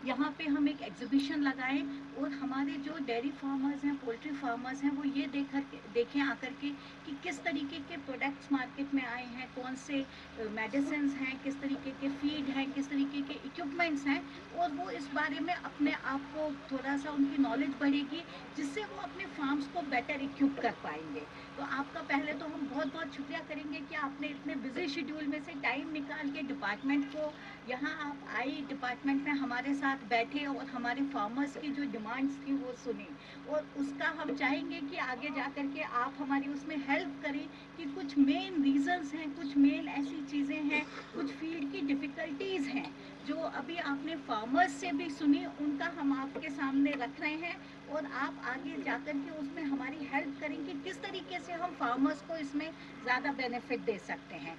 यहाँ पे हम एक एग्जीबिशन लगाएं और हमारे जो डेयरी फार्मर्स हैं, पोल्ट्री फार्मर्स हैं, वो ये देखें आकर के कि किस तरीके के प्रोडक्ट्स मार्केट में आए हैं, कौन से मेडिसिन हैं, किस तरीके के फीड हैं, किस तरीके के इक्विपमेंट्स हैं, और वो इस बारे में अपने आप को थोड़ा सा उनकी नॉलेज बढ़ेगी, जिससे वो अपने फार्म्स को बेटर इक्विप कर पाएंगे। तो आपका पहले तो हम बहुत बहुत शुक्रिया करेंगे कि आपने इतने बिजी शेड्यूल में से टाइम निकाल के डिपार्टमेंट को यहाँ आप आई, डिपार्टमेंट में हमारे साथ बैठे और हमारे फार्मर्स की जो डिमांड्स थी वो सुनी, और उसका हम चाहेंगे कि आगे जा कर के आप हमारी उसमें हेल्प करें कि कुछ मेन रीजंस हैं, कुछ मेन ऐसी चीज़ें हैं, कुछ फील्ड की डिफ़िकल्टीज़ हैं जो अभी आपने फार्मर्स से भी सुनी, उनका हम आपके सामने रख रहे हैं, और आप आगे जाकर के उसमें हमारी हेल्प करें कि किस तरीके से हम फार्मर्स को इसमें ज़्यादा बेनिफिट दे सकते हैं।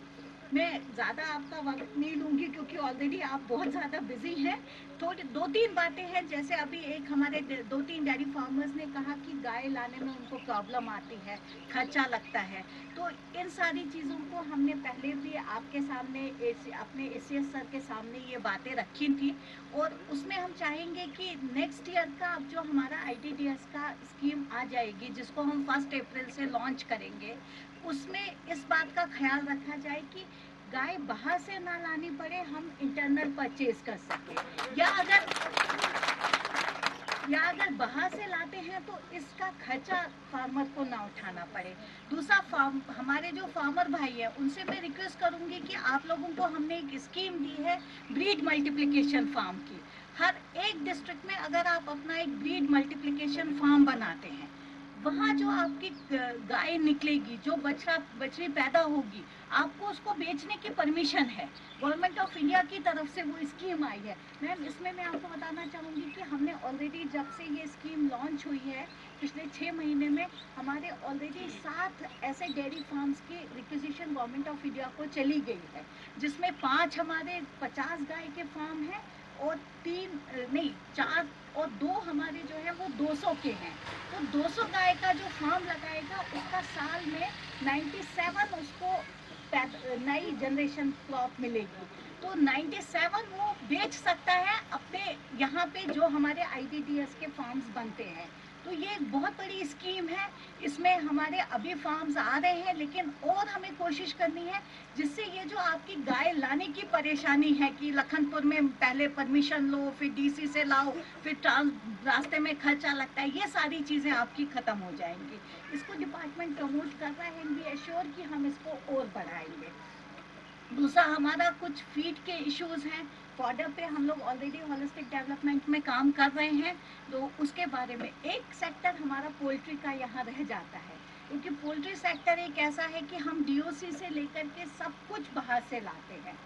मैं ज़्यादा आपका वक्त नहीं लूँगी क्योंकि ऑलरेडी आप बहुत ज़्यादा बिजी हैं। थोड़ी दो तीन बातें हैं, जैसे अभी एक हमारे दो तीन डेयरी फार्मर्स ने कहा कि गाय लाने में उनको प्रॉब्लम आती है, खर्चा लगता है। तो इन सारी चीज़ों को हमने पहले भी आपके सामने अपने एसीएस सर के सामने ये बातें रखी थी, और उसमें हम चाहेंगे कि नेक्स्ट ईयर का अब जो हमारा आईटीडीएस का स्कीम आ जाएगी, जिसको हम 1 अप्रैल से लॉन्च करेंगे, उसमें इस बात का ख्याल रखा जाए कि गाय बाहर से ना लानी पड़े, हम इंटरनल परचेज कर सकें, या अगर बाहर से लाते हैं तो इसका खर्चा फार्मर को ना उठाना पड़े। दूसरा, हमारे जो फार्मर भाई है उनसे मैं रिक्वेस्ट करूंगी कि आप लोगों को हमने एक स्कीम दी है ब्रीड मल्टीप्लिकेशन फार्म की। हर एक डिस्ट्रिक्ट में अगर आप अपना एक ब्रीड मल्टीप्लिकेशन फार्म बनाते हैं, वहाँ जो आपकी गाय निकलेगी, जो बछड़ी पैदा होगी, आपको उसको बेचने की परमिशन है। गवर्नमेंट ऑफ इंडिया की तरफ से वो स्कीम आई है। मैम, इसमें मैं आपको बताना चाहूँगी कि हमने ऑलरेडी जब से ये स्कीम लॉन्च हुई है पिछले 6 महीने में, हमारे ऑलरेडी 7 ऐसे डेयरी फार्म्स की रिक्विजिशन गवर्नमेंट ऑफ इंडिया को चली गई है, जिसमें 5 हमारे 50 गाय के फार्म हैं, और 4 और 2 हमारे जो है वो 200 के हैं। तो 200 गाय का जो फार्म लगाएगा उसका साल में 97 उसको नई जनरेशन क्रॉप मिलेगी। तो 97 वो बेच सकता है अपने यहाँ पे जो हमारे आईडीडीएस के फार्म्स बनते हैं। तो ये एक बहुत बड़ी स्कीम है। इसमें हमारे अभी फार्म्स आ रहे हैं, लेकिन और हमें कोशिश करनी है जिससे ये जो आपकी गाय लाने की परेशानी है कि लखनपुर में पहले परमिशन लो, फिर डीसी से लाओ, फिर रास्ते में खर्चा लगता है, ये सारी चीज़ें आपकी ख़त्म हो जाएंगी। इसको डिपार्टमेंट प्रमोट कर रहा है, बी एश्योर कि हम इसको और बढ़ाएंगे। दूसरा, हमारा कुछ फीड के इश्यूज हैं, फॉडर पे हम लोग ऑलरेडी होलिस्टिक डेवलपमेंट में काम कर रहे हैं, तो उसके बारे में एक सेक्टर हमारा पोल्ट्री का यहाँ रह जाता है, क्योंकि पोल्ट्री सेक्टर एक ऐसा है कि हम डीओसी से लेकर के सब कुछ बाहर से लाते हैं,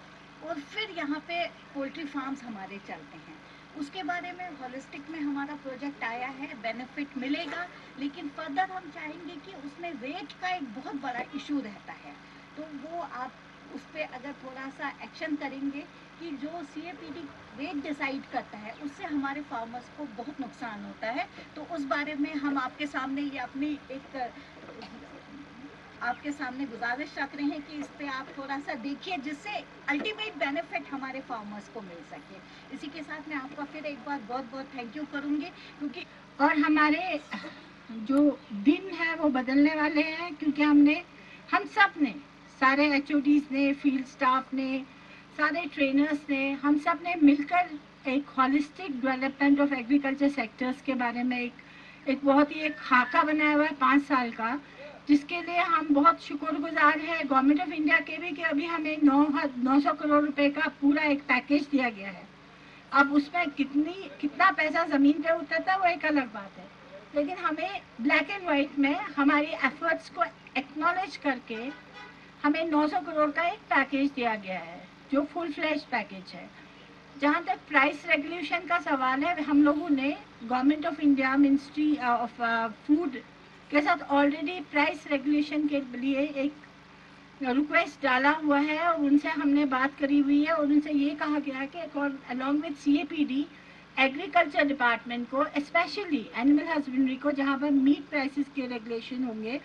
और फिर यहाँ पे पोल्ट्री फार्म्स हमारे चलते हैं। उसके बारे में होलिस्टिक में हमारा प्रोजेक्ट आया है, बेनिफिट मिलेगा, लेकिन फर्दर हम चाहेंगे कि उसमें रेट का एक बहुत बड़ा इशू रहता है। तो वो आप उस पर अगर थोड़ा सा एक्शन करेंगे कि जो सीएपीडी रेट डिसाइड करता है उससे हमारे फार्मर्स को बहुत नुकसान होता है। तो उस बारे में हम आपके सामने ये अपनी एक आपके सामने गुजारिश रख रहे हैं कि इस पे आप थोड़ा सा देखिए, जिससे अल्टीमेट बेनिफिट हमारे फार्मर्स को मिल सके। इसी के साथ मैं आपका फिर एक बार बहुत बहुत थैंक यू करूँगी, क्योंकि और हमारे जो दिन है वो बदलने वाले हैं, क्योंकि हम सब ने, सारे एचओडीज ने, फील्ड स्टाफ ने, सारे ट्रेनर्स ने, हम सब ने मिलकर एक holistic development of agriculture sectors के बारे में एक बहुत ही एक खाका बनाया हुआ है 5 साल का, जिसके लिए हम बहुत शुक्रगुजार हैं गवर्नमेंट ऑफ इंडिया के भी कि अभी हमें 900 करोड़ रुपए का पूरा एक पैकेज दिया गया है। अब उसमें कितना पैसा ज़मीन पे उतरता है वो एक अलग बात है, लेकिन हमें ब्लैक एंड वाइट में हमारी एफर्ट्स को एक्नॉलेज करके हमें 900 करोड़ का एक पैकेज दिया गया है, जो फुल फ्लैश पैकेज है। जहाँ तक प्राइस रेगुलेशन का सवाल है, हम लोगों ने government of India, ministry of food के साथ ऑलरेडी प्राइस रेगुलेशन के लिए एक रिक्वेस्ट डाला हुआ है, और उनसे हमने बात करी हुई है, और उनसे ये कहा गया है कि along with CAPD agriculture department को, स्पेशली एनिमल हस्बेंड्री को, जहाँ पर मीट प्राइसेस के रेगुलेशन होंगे,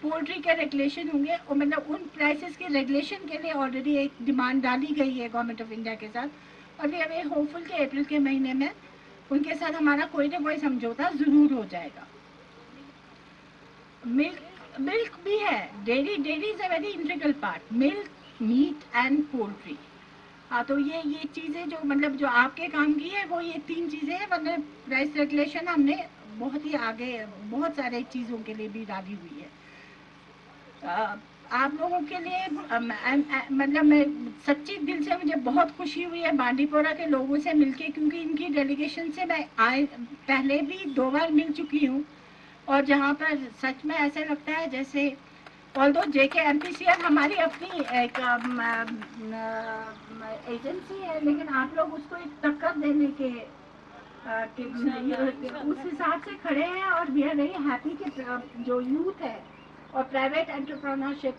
पोल्ट्री के रेगुलेशन होंगे, और मतलब उन प्राइसेस के रेगुलेशन के लिए ऑलरेडी एक डिमांड डाली गई है गवर्नमेंट ऑफ इंडिया के साथ, और वी आर वेरी होपफुल कि अप्रैल के महीने में उनके साथ हमारा कोई ना कोई समझौता ज़रूर हो जाएगा। मिल्क भी है, dairy is a very integral part, milk, meat and poultry. हाँ, तो ये चीज़ें जो मतलब जो आपके काम की है वो ये 3 चीज़ें हैं, वरना प्राइस रेगुलेशन हमने बहुत ही आगे बहुत सारे चीज़ों के लिए भी डाली हुई है। आप लोगों के लिए मतलब मैं सच्ची दिल से मुझे बहुत खुशी हुई है बांडीपोरा के लोगों से मिलके, क्योंकि इनकी डेलीगेशन से मैं पहले भी 2 बार मिल चुकी हूँ, और जहाँ पर सच में ऐसा लगता है जैसे ऑल्दो JKMPCL हमारी अपनी एक एजेंसी है, लेकिन आप लोग उसको एक टक्कर देने के उस हिसाब से खड़े हैं, और वी आर वेरी हैप्पी कि जो यूथ है और प्राइवेट एंटरप्रेन्योरशिप